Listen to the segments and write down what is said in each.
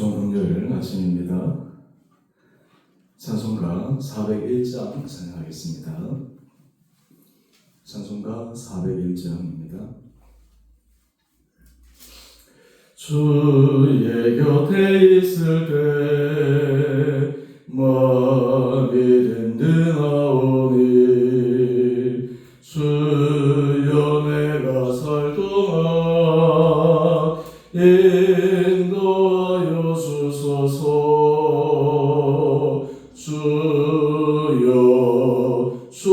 좋은 금요일 아침입니다. 찬송가 401장 찬양하겠습니다. 찬송가 401장입니다. 주의 곁에 있을 때 마음이 든든하오니 주여 내가 살 동안 인도하여 주소서. 주여 주여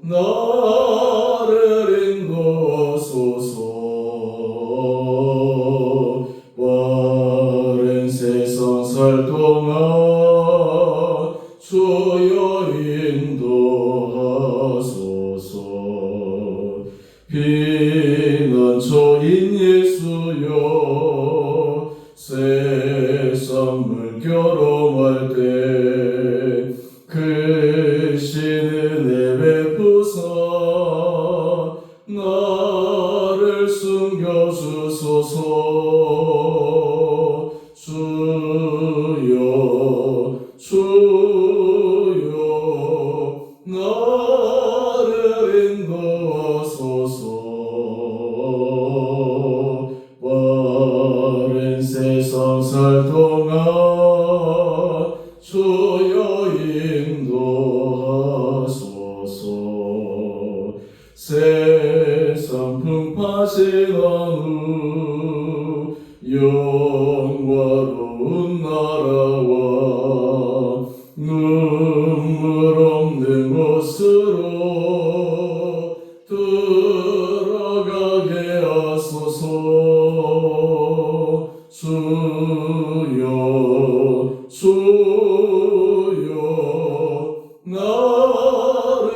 나를 인도하소서. 빠른 세상 살 동안 주여 인도하소서. 피난처인 예수여 세상 물결험할 때 크신 은혜 베푸사 나를 숨겨주소서. 주여 주여 나를 인도하소서. 빠른 세상 살 동안 주여 인도하소서. 세상 풍파진 후 영화로운 나라와 눈물 없는 곳으로 들어가게 하소서. 주여 주여 나를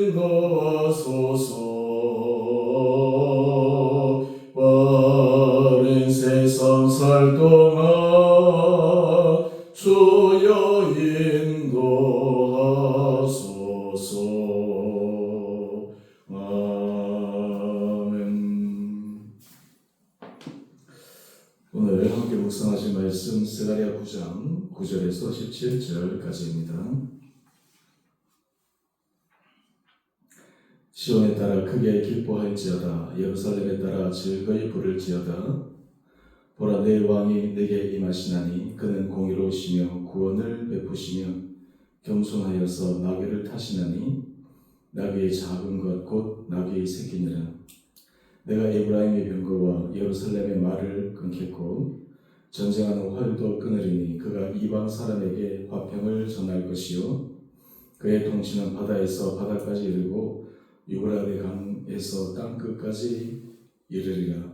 인도하소서. 빠른 세상 살 동안 주여 인도하소서. 아멘. 오늘 함께 묵상하실 말씀 스가랴 9장 9절에서 17절까지입니다. 시온에 따라 크게 기뻐할지어다. 예루살렘에 따라 즐거이 부를지어다. 보라, 내 왕이 내게 임하시나니 그는 공의로우시며 구원을 베푸시며 겸손하여서 나귀를 타시나니 나귀의 작은 것 곧 나귀의 새끼니라. 내가 에브라임의 병거와 예루살렘의 말을 끊겠고 전쟁하는 활도 끊으리니 그가 이방 사람에게 화평을 전할 것이요 그의 통치는 바다에서 바다까지 이르고 유브라데 강에서 땅끝까지 이르리라.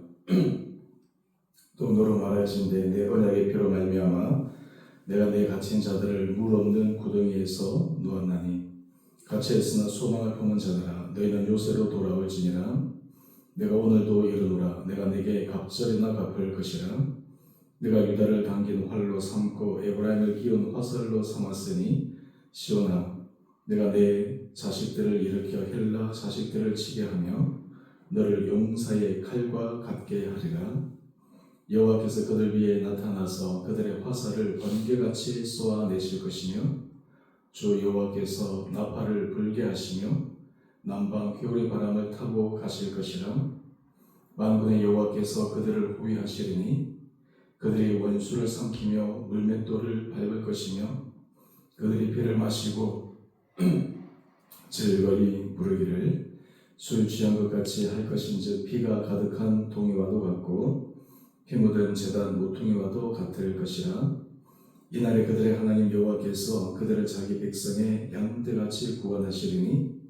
또 너로 말할진대 내 언약의 피로 말미암아 내가 내 갇힌 자들을 물 없는 구덩이에서 놓았나니 갇혀있으나 소망을 품은 자들아 너희는 요새로 돌아올지니라. 내가 오늘도 이르노라. 내가 내게 갑절이나 갚을 것이라. 내가 유다를 당긴 활로 삼고 에브라임을 기운 화살로 삼았으니 시온아 내가 내 자식들을 일으켜 헬라 자식들을 치게 하며 너를 용사의 칼과 같게 하리라. 여호와께서 그들 위에 나타나서 그들의 화살을 번개같이 쏘아내실 것이며 주 여호와께서 나팔을 불게 하시며 남방 회오리 바람을 타고 가실 것이라. 만군의 여호와께서 그들을 호위하시리니 그들이 원수를 삼키며 물맷돌을 밟을 것이며 그들이 피를 마시고 즐거이 부르기를 술 취한 것 같이 할 것인즉 피가 가득한 동이와도 같고 피 묻은 제단 모퉁이와도 같을 것이라. 이날에 그들의 하나님 여호와께서 그들을 자기 백성의 양떼같이 구원하시리니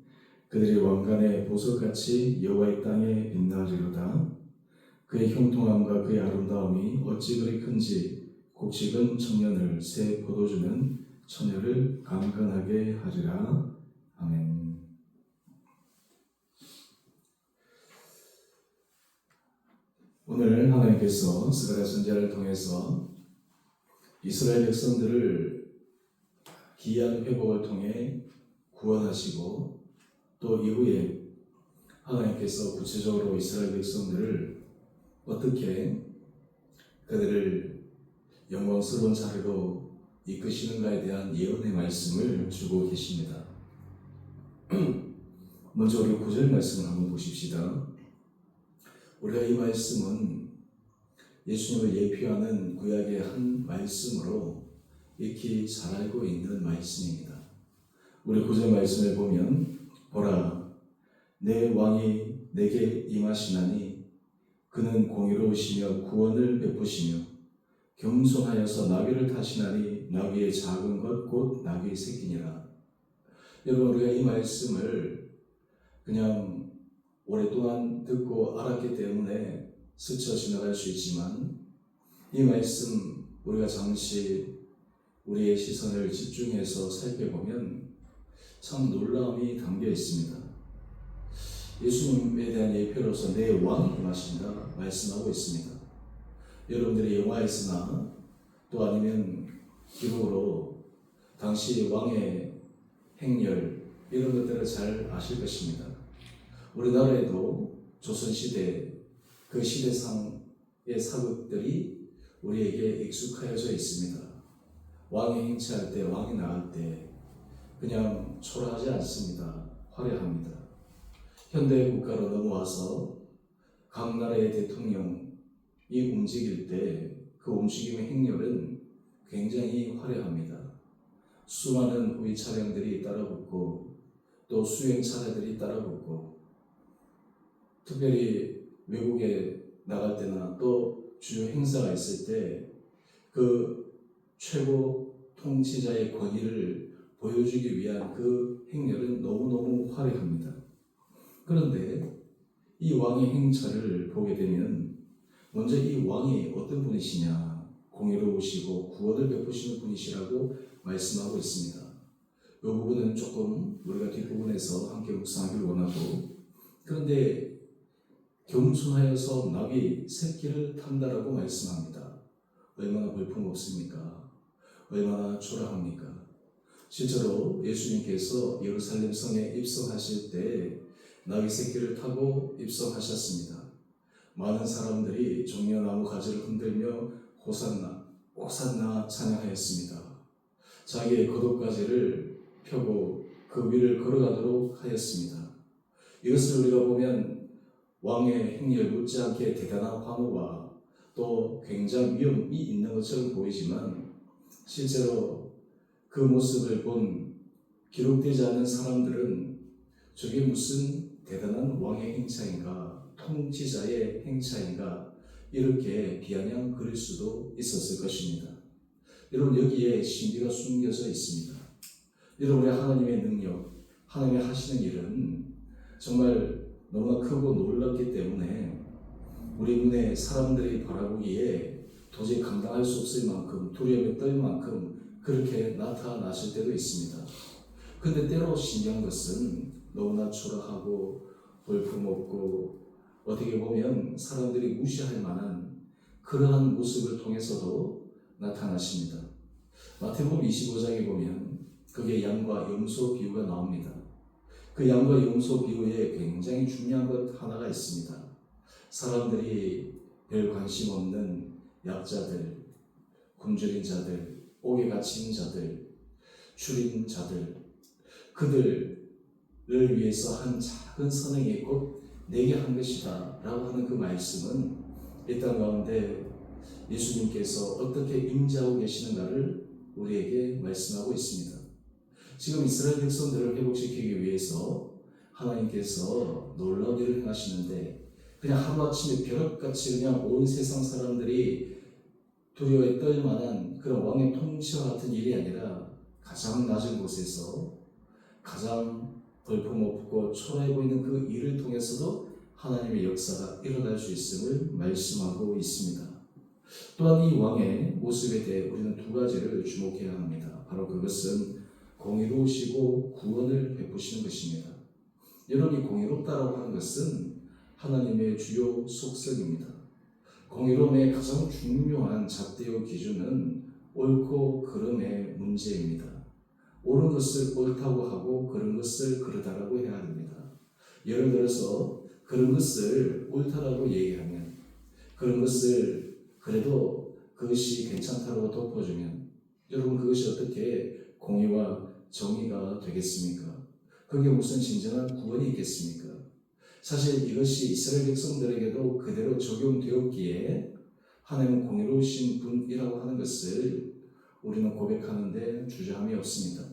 그들이 왕관의 보석같이 여호와의 땅에 빛나리로다. 그의 형통함과 그의 아름다움이 어찌 그리 큰지 곡식은 청년을 새 포도주는 처녀를 강건하게 하리라. 아멘. 오늘 하나님께서 스가랴 선지자를 통해서 이스라엘 백성들을 기이한 회복을 통해 구원하시고 또 이후에 하나님께서 구체적으로 이스라엘 백성들을 어떻게 그들을 영광스러운 자리로 이끄시는가에 대한 예언의 말씀을 주고 계십니다. 먼저 우리 9절 말씀을 한번 보십시다. 우리가 이 말씀은 예수님을 예표하는 구약의 한 말씀으로 익히 잘 알고 있는 말씀입니다. 우리 9절 말씀을 보면 보라 내 왕이 내게 임하시나니 그는 공의로우시며 구원을 베푸시며 겸손하여서 나귀를 타시나니 나귀의 작은 것 곧 나귀의 새끼니라. 여러분 우리가 이 말씀을 그냥 오랫동안 듣고 알았기 때문에 스쳐 지나갈 수 있지만 이 말씀 우리가 잠시 우리의 시선을 집중해서 살펴보면 참 놀라움이 담겨 있습니다. 예수님에 대한 예표로서 내 왕이 임하신다 말씀하고 있습니다. 여러분들이 영화에서나 또 아니면 기록으로 당시 왕의 행렬 이런 것들을 잘 아실 것입니다. 우리나라에도 조선시대 그 시대상의 사극들이 우리에게 익숙하여져 있습니다. 왕이 행차할 때, 왕이 나갈 때 그냥 초라하지 않습니다. 화려합니다. 현대 국가로 넘어와서 각 나라의 대통령이 움직일 때 그 움직임의 행렬은 굉장히 화려합니다. 수많은 후위 차량들이 따라붙고 또 수행 차량들이 따라붙고 특별히 외국에 나갈 때나 또 주요 행사가 있을 때 그 최고 통치자의 권위를 보여주기 위한 그 행렬은 너무너무 화려합니다. 그런데 이 왕의 행차를 보게 되면 먼저 이 왕이 어떤 분이시냐, 공의로우시고 구원을 베푸시는 분이시라고 말씀하고 있습니다. 이 부분은 조금 우리가 뒷부분에서 함께 묵상하기를 원하고, 그런데 겸손하여서 나귀 새끼를 탄다라고 말씀합니다. 얼마나 볼품없습니까? 얼마나 초라합니까? 실제로 예수님께서 예루살렘 성에 입성하실 때 나귀 새끼를 타고 입성하셨습니다. 많은 사람들이 종려나무 가지를 흔들며 호산나, 호산나 찬양하였습니다. 자기의 겉옷가지를 펴고 그 위를 걸어가도록 하였습니다. 이것을 우리가 보면 왕의 행렬 못지않게 대단한 환호와 또 굉장히 위험이 있는 것처럼 보이지만 실제로 그 모습을 본 기록되지 않은 사람들은 저게 무슨 대단한 왕의 행차인가, 통치자의 행차인가 이렇게 비아냥 그릴 수도 있었을 것입니다. 여러분 여기에 신비가 숨겨져 있습니다. 여러분의 하나님의 능력, 하나님의 하시는 일은 정말 너무나 크고 놀랍기 때문에 우리 눈에 사람들이 바라보기에 도저히 감당할 수 없을 만큼 두려움에 떨 만큼 그렇게 나타나실 때도 있습니다. 근데 때로 신기한 것은 너무나 초라하고 볼품없고 어떻게 보면 사람들이 무시할 만한 그러한 모습을 통해서도 나타나십니다. 마태복음 25장에 보면 거기에 양과 염소 비유가 나옵니다. 그 양과 염소 비유에 굉장히 중요한 것 하나가 있습니다. 사람들이 별 관심 없는 약자들, 굶주린 자들, 옥에 갇힌 자들, 추린 자들, 그들을 위해서 한 작은 선행이 곧 내게 한 것이다 라고 하는 그 말씀은 이 땅 가운데 예수님께서 어떻게 임재하고 계시는가를 우리에게 말씀하고 있습니다. 지금 이스라엘 백성들을 회복시키기 위해서 하나님께서 놀라운 일을 행하시는데 그냥 하루아침에 벼락같이 그냥 온 세상 사람들이 두려워에 떨 만한 그런 왕의 통치와 같은 일이 아니라 가장 낮은 곳에서 가장 볼품없고 초라해 보이는 그 일을 통해서도 하나님의 역사가 일어날 수 있음을 말씀하고 있습니다. 또한 이 왕의 모습에 대해 우리는 두 가지를 주목해야 합니다. 바로 그것은 공의로우시고 구원을 베푸시는 것입니다. 여러분이 공의롭다라고 하는 것은 하나님의 주요 속성입니다. 공의로움의 가장 중요한 잣대요 기준은 옳고 그름의 문제입니다. 옳은 것을 옳다고 하고 그런 것을 그르다라고 해야 합니다. 예를 들어서 그런 것을 옳다라고 얘기하면 그런 것을 그래도 그것이 괜찮다고 덮어주면 여러분 그것이 어떻게 공의와 정의가 되겠습니까? 그게 무슨 진정한 구원이 있겠습니까? 사실 이것이 이스라엘 백성들에게도 그대로 적용되었기에 하나님은 공의로우신 분이라고 하는 것을 우리는 고백하는데 주저함이 없습니다.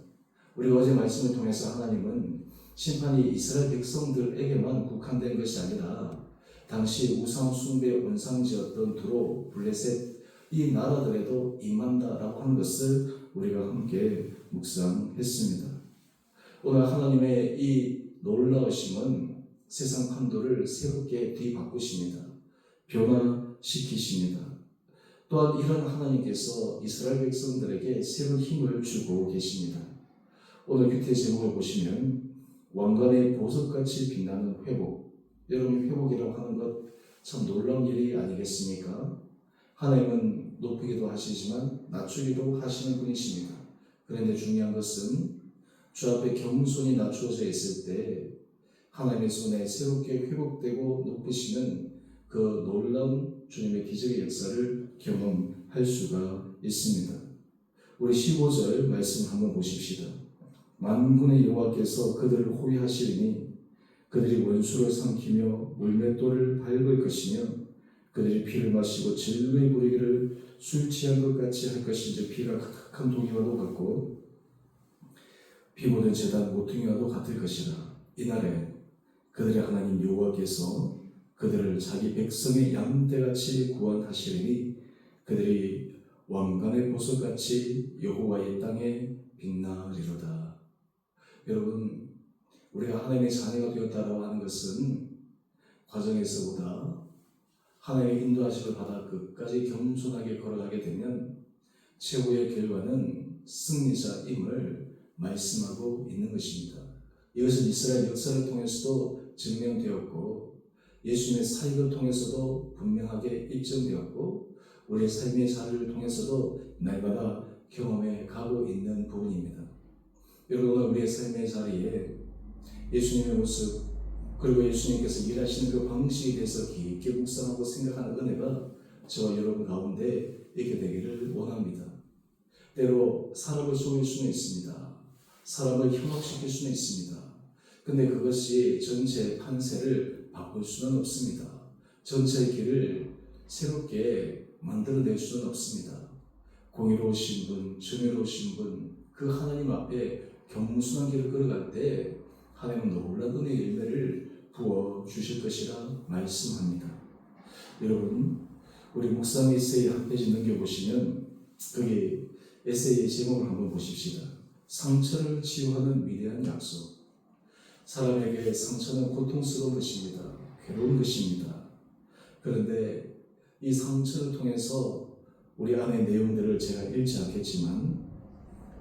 우리가 어제 말씀을 통해서 하나님은 심판이 이스라엘 백성들에게만 국한된 것이 아니라 당시 우상 숭배 원상지였던 두로, 블레셋 이 나라들에도 임한다라고 하는 것을 우리가 함께 묵상했습니다. 오늘 하나님의 이 놀라우심은 세상 판도를 새롭게 뒤바꾸십니다. 변화시키십니다. 또한 이런 하나님께서 이스라엘 백성들에게 새로운 힘을 주고 계십니다. 오늘 밑에 제목을 보시면 왕관의 보석같이 빛나는 회복. 여러분 회복이라고 하는 것 참 놀라운 일이 아니겠습니까? 하나님은 높이기도 하시지만 낮추기도 하시는 분이십니다. 그런데 중요한 것은 주 앞에 겸손히 낮추어져 있을 때 하나님의 손에 새롭게 회복되고 높으시는 그 놀라운 주님의 기적의 역사를 경험할 수가 있습니다. 우리 15절 말씀 한번 보십시다. 만군의 여호와께서 그들을 호위하시리니 그들이 원수를 삼키며 물맷돌을 밟을 것이며 그들이 피를 마시고 즐거이 부르기를 술 취한 것 같이 할 것인지 피가 가득한 동이와도 같고 피 묻은 제단 모퉁이와도 같을 것이라. 이날에 그들의 하나님 여호와께서 그들을 자기 백성의 양떼같이 구원하시리니 그들이 왕관의 보석같이 여호와의 땅에 빛나리로다. 여러분 우리가 하나님의 자녀가 되었다라고 하는 것은 과정에서보다 하나님의 인도하심을 받아 끝까지 겸손하게 걸어가게 되면 최후의 결과는 승리자임을 말씀하고 있는 것입니다. 이것은 이스라엘 역사를 통해서도 증명되었고 예수님의 사역을 통해서도 분명하게 입증되었고 우리의 삶의 자리를 통해서도 날마다 경험해 가고 있는 부분입니다. 여러분 우리의 삶의 자리에 예수님의 모습 그리고 예수님께서 일하시는 그 방식에 대해서 깊게 묵상하고 생각하는 은혜가 저와 여러분 가운데 있게 되기를 원합니다. 때로 사람을 속일 수는 있습니다. 사람을 현혹시킬 수는 있습니다. 근데 그것이 전체 판세를 바꿀 수는 없습니다. 전체의 길을 새롭게 만들어낼 수는 없습니다. 공의로우신 분, 정의로우신 분, 그 하나님 앞에 겸손한 길을 걸어갈 때 하나님은 놀라운 은혜의 열매를 부어주실 것이라 말씀합니다. 여러분 우리 묵상 에세이 한 페이지 넘겨보시면 거기 에세이의 제목을 한번 보십시다. 상처를 치유하는 위대한 약속. 사람에게 상처는 고통스러운 것입니다. 괴로운 것입니다. 그런데 이 상처를 통해서 우리 안의 내용들을 제가 읽지 않겠지만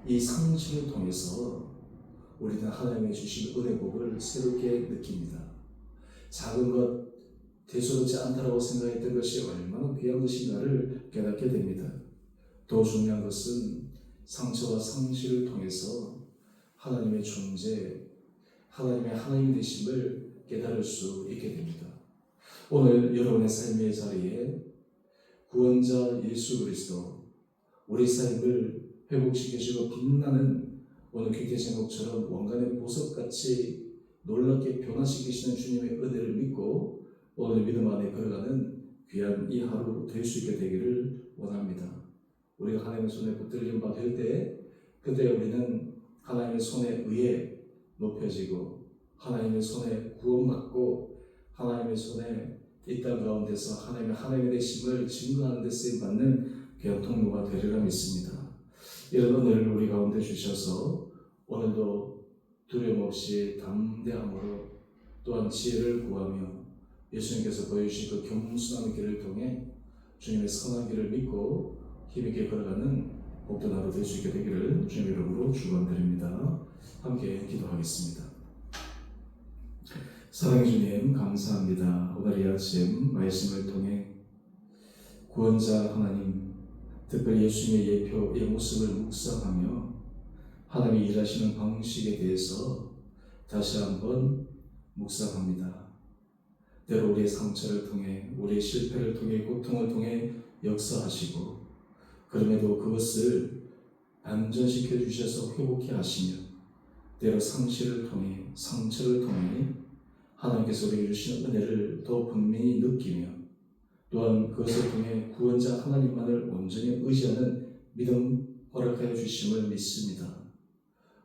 이 상처를 통해서 우리는 하나님의 주신 은혜 복을 새롭게 느낍니다. 작은 것, 대수롭지 않다라고 생각했던 것이 얼마나 귀한 것인가를 깨닫게 됩니다. 더 중요한 것은 상처와 상실을 통해서 하나님의 존재, 하나님의 하나님 되심을 깨달을 수 있게 됩니다. 오늘 여러분의 삶의 자리에 구원자 예수 그리스도 우리 삶을 회복시켜주고 빛나는 오늘 퀴트 제목처럼 왕관의 보석같이 놀랍게 변화시키시는 주님의 은혜를 믿고 오늘 믿음 안에 걸어가는 귀한 이 하루 될 수 있게 되기를 원합니다. 우리가 하나님의 손에 붙들림 바 될 때 그때 우리는 하나님의 손에 의해 높여지고 하나님의 손에 구원받고 하나님의 손에 이 땅 가운데서 하나님의 되심을 증거하는 데 쓰임받는 귀한 통로가 되리라 믿습니다. 이런 은혜를 우리 가운데 주셔서 오늘도 두려움 없이 담대함으로 또한 지혜를 구하며 예수님께서 보여주신 그 겸손한 길을 통해 주님의 선한 길을 믿고 힘있게 걸어가는 복된 하루 될 수 있게 되기를 주님의 이름으로 축원드립니다. 함께 기도하겠습니다. 사랑의 주님 감사합니다. 오늘 이 아침 말씀을 통해 구원자 하나님 특별히 예수님의 예표의 모습을 묵상하며 하나님이 일하시는 방식에 대해서 다시 한번 묵상합니다. 때로 우리의 상처를 통해 우리의 실패를 통해 고통을 통해 역사하시고 그럼에도 그것을 반전시켜 주셔서 회복케 하시며 때로 상실을 통해 상처를 통해 하나님께서 우리에게 주시는 은혜를 더 분명히 느끼며 또한 그것을 통해 구원자 하나님만을 온전히 의지하는 믿음 허락하여 주심을 믿습니다.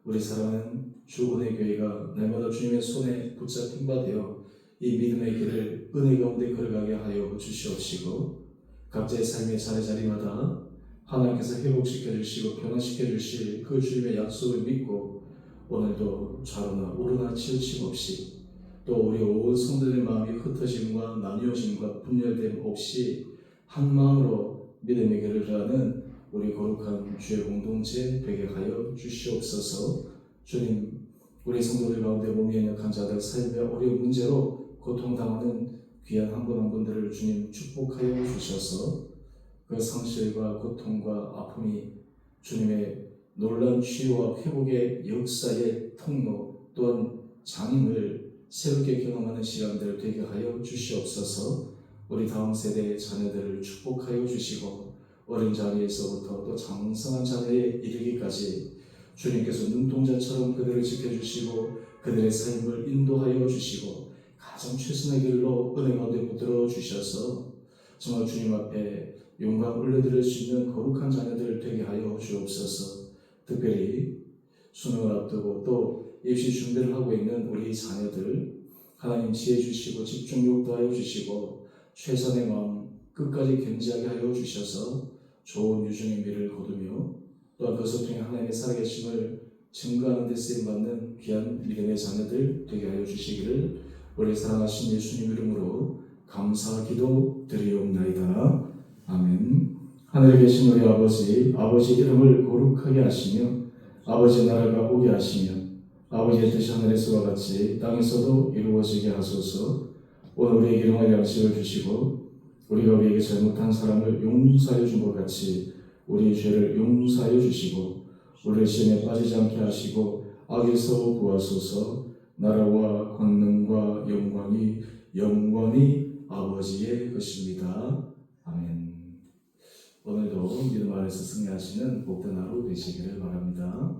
우리 사랑하는 주은혜 교회가 날마다 주님의 손에 붙잡힌 바 되어 이 믿음의 길을 은혜 가운데 걸어가게 하여 주시옵시고 각자의 삶의 자리자리마다 하나님께서 회복시켜 주시고 변화시켜 주실 그 주님의 약속을 믿고 오늘도 좌로나 우로나 치우침 없이 또 우리 온 성도들의 마음이 흩어짐과 나뉘어짐과 분열됨 없이 한 마음으로 믿음의 길을 가는 우리 거룩한 주의 공동체 되게 하여 주시옵소서. 주님, 우리 성도들 가운데 몸이 연약한 자들, 삶의 어려운 문제로 고통당하는 귀한 한 분 한 분들을 주님 축복하여 주셔서 그 상실과 고통과 아픔이 주님의 놀라운 치유와 회복의 역사의 통로 또한 장임을 새롭게 경험하는 시간들 되게 하여 주시옵소서. 우리 다음 세대의 자녀들을 축복하여 주시고 어린 자리에서부터 또 장성한 자녀에 이르기까지 주님께서 눈동자처럼 그들을 지켜주시고 그들의 삶을 인도하여 주시고 가장 최선의 길로 은혜 가운데 붙들어 주셔서 정말 주님 앞에 용감 올려드릴 수 있는 거룩한 자녀들 되게 하여 주옵소서. 특별히 수능을 앞두고 또 입시 준비를 하고 있는 우리 자녀들 하나님 지혜 주시고 집중력 더하여 주시고 최선의 마음 끝까지 견지하게 하여 주셔서 좋은 유종의 미를 거두며 또한 그것을 통해 하나님의 살아계심을 증거하는 데 쓰임받는 귀한 믿음의 자녀들 되게 하여 주시기를 우리 사랑하신 예수님 이름으로 감사 기도 드리옵나이다. 아멘. 하늘에 계신 우리 아버지 이름을 거룩하게 하시며 아버지 나라가 오게 하시며 아버지의 뜻이 하늘에서와 같이 땅에서도 이루어지게 하소서. 오늘 우리에게 일용할 양식을 주시고 우리가 우리에게 잘못한 사람을 용서하여 준 것 같이 우리의 죄를 용서하여 주시고 우리를 시험에 빠지지 않게 하시고 악에서 구하소서. 나라와 권능과 영광이 아버지의 것입니다. 아멘. 오늘도 믿음 안에서 승리하시는 복된 하루 되시기를 바랍니다.